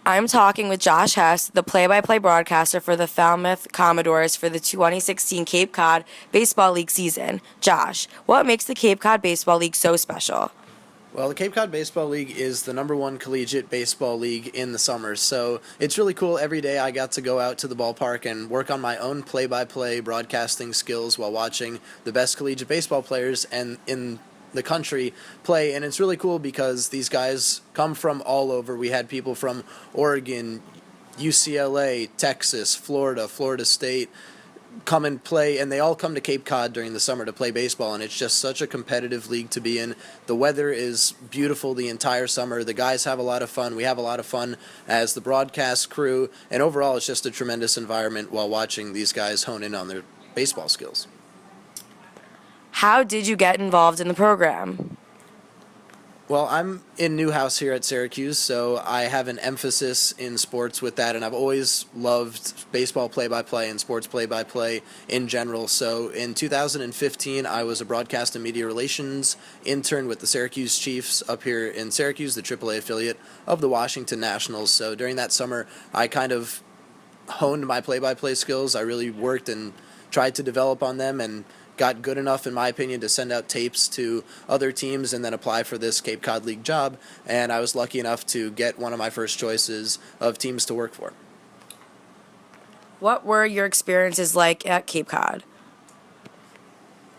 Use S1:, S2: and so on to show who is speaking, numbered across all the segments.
S1: I'm talking with Josh Hess, the play-by-play broadcaster for the Falmouth Commodores for the 2016 Cape Cod Baseball League season. Josh, what makes the Cape Cod Baseball League so special?
S2: Well, the Cape Cod Baseball League is the number one collegiate baseball league in the summer, so it's really cool. Every day I got to go out to the ballpark and work on my own play-by-play broadcasting skills while watching the best collegiate baseball players and in the country play, and it's really cool because these guys come from all over. We had people from Oregon, UCLA, Texas, Florida, Florida State come and play, and they all come to Cape Cod during the summer to play baseball, and it's just such a competitive league to be in. The weather is beautiful the entire summer. The guys have a lot of fun. We have a lot of fun as the broadcast crew, and overall it's just a tremendous environment while watching these guys hone in on their baseball skills.
S1: How did you get involved in the program?
S2: Well, I'm in Newhouse here at Syracuse, so I have an emphasis in sports with that, and I've always loved baseball play-by-play and sports play-by-play in general. So in 2015, I was a broadcast and media relations intern with the Syracuse Chiefs up here in Syracuse, the AAA affiliate of the Washington Nationals. So during that summer, I kind of honed my play-by-play skills. I really worked and tried to develop on them and got good enough, in my opinion, to send out tapes to other teams and then apply for this Cape Cod League job. And I was lucky enough to get one of my first choices of teams to work for.
S1: What were your experiences like at Cape Cod?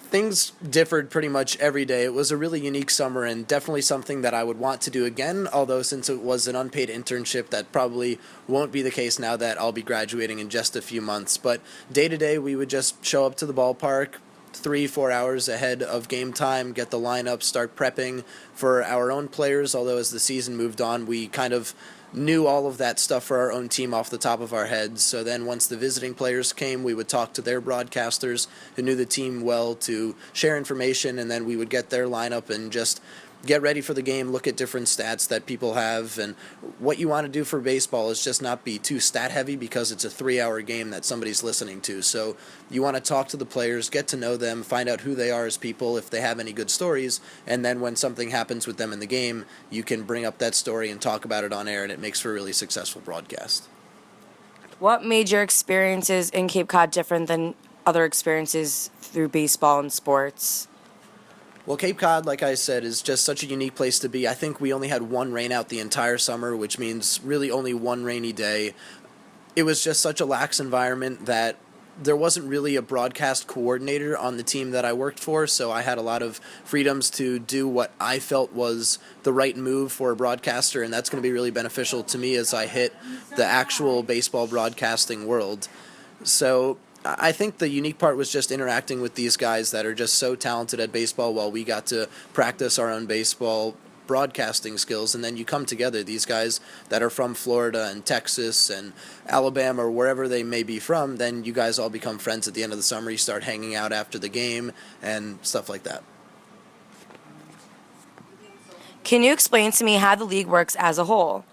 S2: Things differed pretty much every day. It was a really unique summer and definitely something that I would want to do again, although since it was an unpaid internship, that probably won't be the case now that I'll be graduating in just a few months. But day to day, we would just show up to the ballpark 3-4 hours ahead of game time, get the lineup, start prepping for our own players, although as the season moved on, we kind of knew all of that stuff for our own team off the top of our heads. So then once the visiting players came, we would talk to their broadcasters who knew the team well to share information, and then we would get their lineup and just get ready for the game, look at different stats that people have, and what you want to do for baseball is just not be too stat heavy because it's a 3-hour game that somebody's listening to. So you want to talk to the players, get to know them, find out who they are as people, if they have any good stories, and then when something happens with them in the game, you can bring up that story and talk about it on air, and it makes for a really successful broadcast.
S1: What made your experiences in Cape Cod different than other experiences through baseball and sports?
S2: Well, Cape Cod, like I said, is just such a unique place to be. I think we only had one rainout the entire summer, which means really only one rainy day. It was just such a lax environment that there wasn't really a broadcast coordinator on the team that I worked for, so I had a lot of freedoms to do what I felt was the right move for a broadcaster, and that's going to be really beneficial to me as I hit the actual baseball broadcasting world. So I think the unique part was just interacting with these guys that are just so talented at baseball while we got to practice our own baseball broadcasting skills. And then you come together, these guys that are from Florida and Texas and Alabama or wherever they may be from, then you guys all become friends at the end of the summer. You start hanging out after the game and stuff like that.
S1: Can you explain to me how the league works as a whole?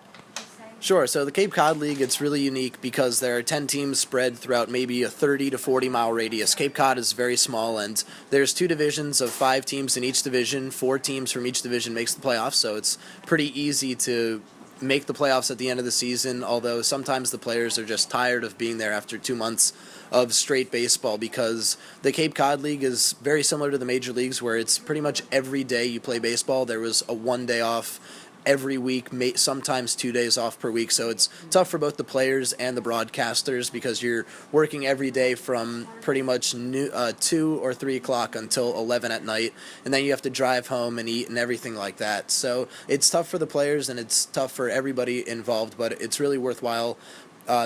S2: Sure. So the Cape Cod League, it's really unique because there are 10 teams spread throughout maybe a 30 to 40 mile radius. Cape Cod is very small, and there's 2 divisions of 5 teams in each division. 4 teams from each division makes the playoffs, so it's pretty easy to make the playoffs at the end of the season, although sometimes the players are just tired of being there after 2 months of straight baseball, because the Cape Cod League is very similar to the major leagues where it's pretty much every day you play baseball. There was a 1 day off every week, sometimes 2 days off per week. So it's tough for both the players and the broadcasters because you're working every day from pretty much 2 or 3 o'clock until 11 at night, and then you have to drive home and eat and everything like that. So it's tough for the players and it's tough for everybody involved, but it's really worthwhile.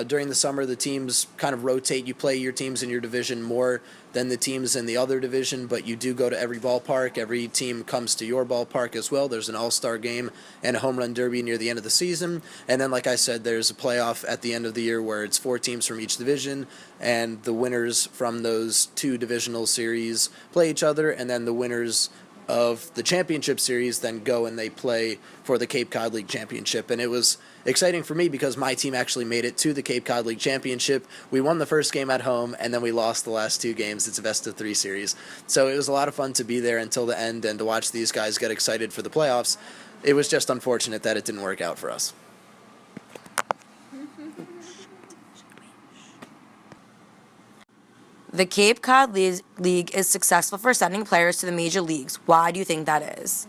S2: During the summer, the teams kind of rotate. You play your teams in your division more than the teams in the other division, but you do go to every ballpark. Every team comes to your ballpark as well. There's an all-star game and a home run derby near the end of the season. And then, like I said, there's a playoff at the end of the year where it's 4 teams from each division, and the winners from those 2 divisional series play each other, and then the winners of the championship series then go and they play for the Cape Cod League Championship. And it was exciting for me because my team actually made it to the Cape Cod League Championship. We won the first game at home, and then we lost the last 2 games. It's a best-of-3 series. So it was a lot of fun to be there until the end and to watch these guys get excited for the playoffs. It was just unfortunate that it didn't work out for us.
S1: The Cape Cod League is successful for sending players to the major leagues. Why do you think that is?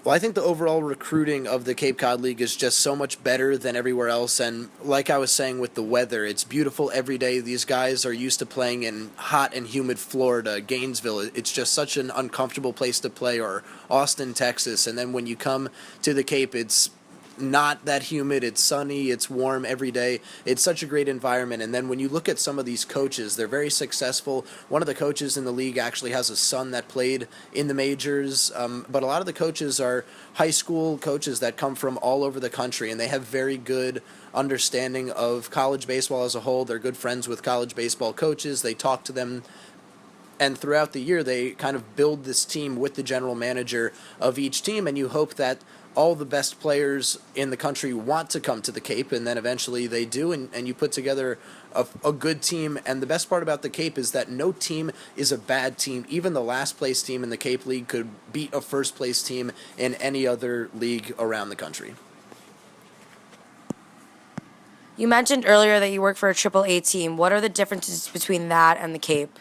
S2: Well, I think the overall recruiting of the Cape Cod League is just so much better than everywhere else. And like I was saying with the weather, it's beautiful every day. These guys are used to playing in hot and humid Florida, Gainesville. It's just such an uncomfortable place to play, or Austin, Texas. And then when you come to the Cape, it's not that humid, it's sunny, it's warm every day. It's such a great environment. And then when you look at some of these coaches, they're very successful. One of the coaches in the league actually has a son that played in the majors, but a lot of the coaches are high school coaches that come from all over the country, and they have very good understanding of college baseball as a whole. They're good friends with college baseball coaches. They talk to them, and throughout the year they kind of build this team with the general manager of each team, and you hope that all the best players in the country want to come to the Cape, and then eventually they do, and you put together a good team. And the best part about the Cape is that no team is a bad team. Even the last place team in the Cape League could beat a first place team in any other league around the country.
S1: You mentioned earlier that you work for a AAA team. What are the differences between that and the Cape?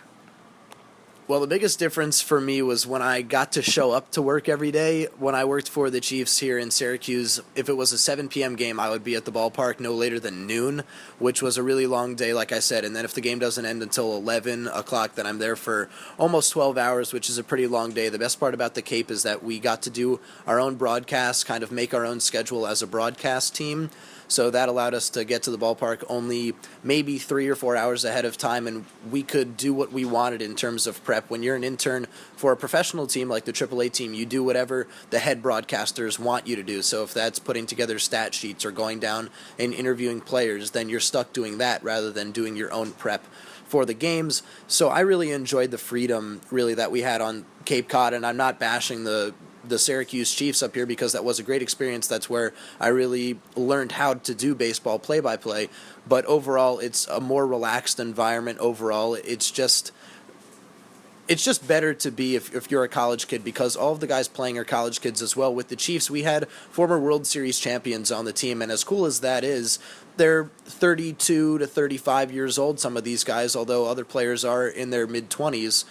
S2: Well, the biggest difference for me was when I got to show up to work every day. When I worked for the Chiefs here in Syracuse, if it was a 7 p.m. game, I would be at the ballpark no later than noon, which was a really long day, like I said. And then if the game doesn't end until 11 o'clock, then I'm there for almost 12 hours, which is a pretty long day. The best part about the Cape is that we got to do our own broadcast, kind of make our own schedule as a broadcast team. So that allowed us to get to the ballpark only maybe 3 or 4 hours ahead of time, and we could do what we wanted in terms of prep. When you're an intern for a professional team like the AAA team, you do whatever the head broadcasters want you to do. So if that's putting together stat sheets or going down and interviewing players, then you're stuck doing that rather than doing your own prep for the games. So I really enjoyed the freedom really that we had on Cape Cod, and I'm not bashing the Syracuse Chiefs up here, because that was a great experience. That's where I really learned how to do baseball play-by-play. But overall, it's a more relaxed environment overall. It's just better to be if you're a college kid, because all of the guys playing are college kids as well. With the Chiefs, we had former World Series champions on the team, and as cool as that is, they're 32 to 35 years old, some of these guys, although other players are in their mid-20s.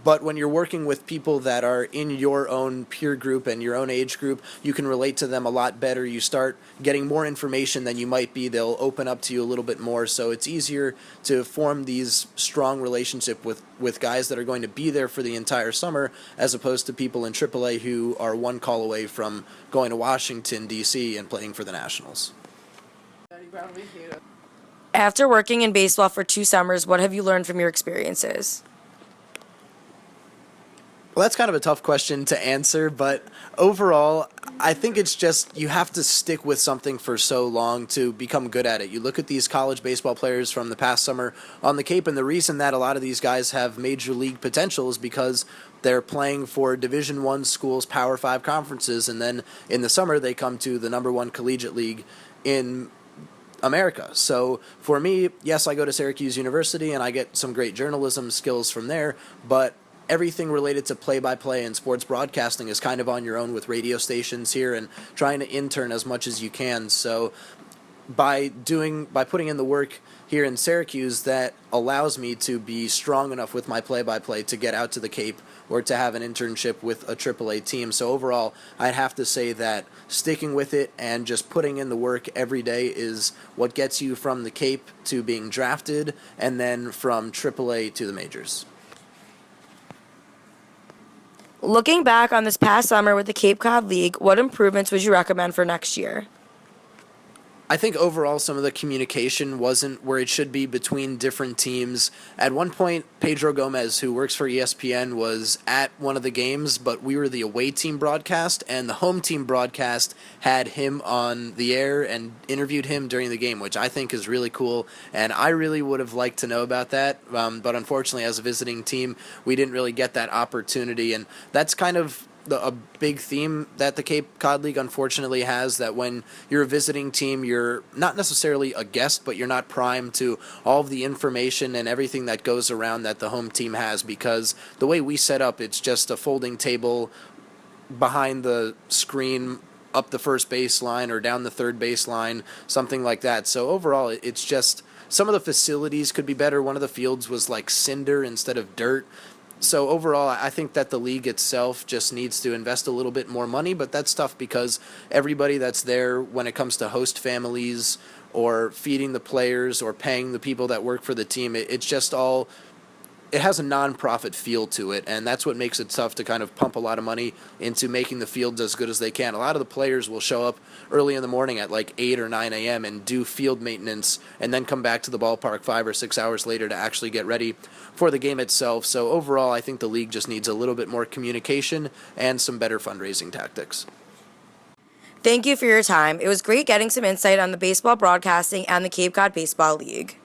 S2: But when you're working with people that are in your own peer group and your own age group, you can relate to them a lot better. You start getting more information than you might be. They'll open up to you a little bit more. So it's easier to form these strong relationships with guys that are going to be there for the entire summer, as opposed to people in AAA who are one call away from going to Washington, D.C. and playing for the Nationals.
S1: After working in baseball for 2 summers, what have you learned from your experiences?
S2: Well, that's kind of a tough question to answer, but overall, I think it's just you have to stick with something for so long to become good at it. You look at these college baseball players from the past summer on the Cape, and the reason that a lot of these guys have major league potential is because they're playing for Division I schools, Power 5 conferences, and then in the summer they come to the number 1 collegiate league in America. So for me, yes, I go to Syracuse University and I get some great journalism skills from there, but everything related to play-by-play and sports broadcasting is kind of on your own with radio stations here and trying to intern as much as you can. So by putting in the work here in Syracuse, that allows me to be strong enough with my play-by-play to get out to the Cape or to have an internship with a AAA team. So overall, I'd have to say that sticking with it and just putting in the work every day is what gets you from the Cape to being drafted, and then from AAA to the majors.
S1: Looking back on this past summer with the Cape Cod League, what improvements would you recommend for next year?
S2: I think overall some of the communication wasn't where it should be between different teams. At one point, Pedro Gomez, who works for ESPN, was at one of the games, but we were the away team broadcast, and the home team broadcast had him on the air and interviewed him during the game, which I think is really cool, and I really would have liked to know about that, but unfortunately as a visiting team, we didn't really get that opportunity, and that's kind of a big theme that the Cape Cod League unfortunately has, that when you're a visiting team, you're not necessarily a guest, but you're not primed to all of the information and everything that goes around that the home team has, because the way we set up, it's just a folding table behind the screen up the first baseline or down the third baseline, something like that. So overall, it's just Some of the facilities could be better. One of the fields was like cinder instead of dirt. So overall, I think that the league itself just needs to invest a little bit more money, but that's tough because everybody that's there when it comes to host families or feeding the players or paying the people that work for the team, it's just all, it has a non-profit feel to it, and that's what makes it tough to kind of pump a lot of money into making the fields as good as they can. A lot of the players will show up early in the morning at like 8 or 9 a.m. and do field maintenance and then come back to the ballpark 5 or 6 hours later to actually get ready for the game itself. So overall, I think the league just needs a little bit more communication and some better fundraising tactics.
S1: Thank you for your time. It was great getting some insight on the baseball broadcasting and the Cape Cod Baseball League.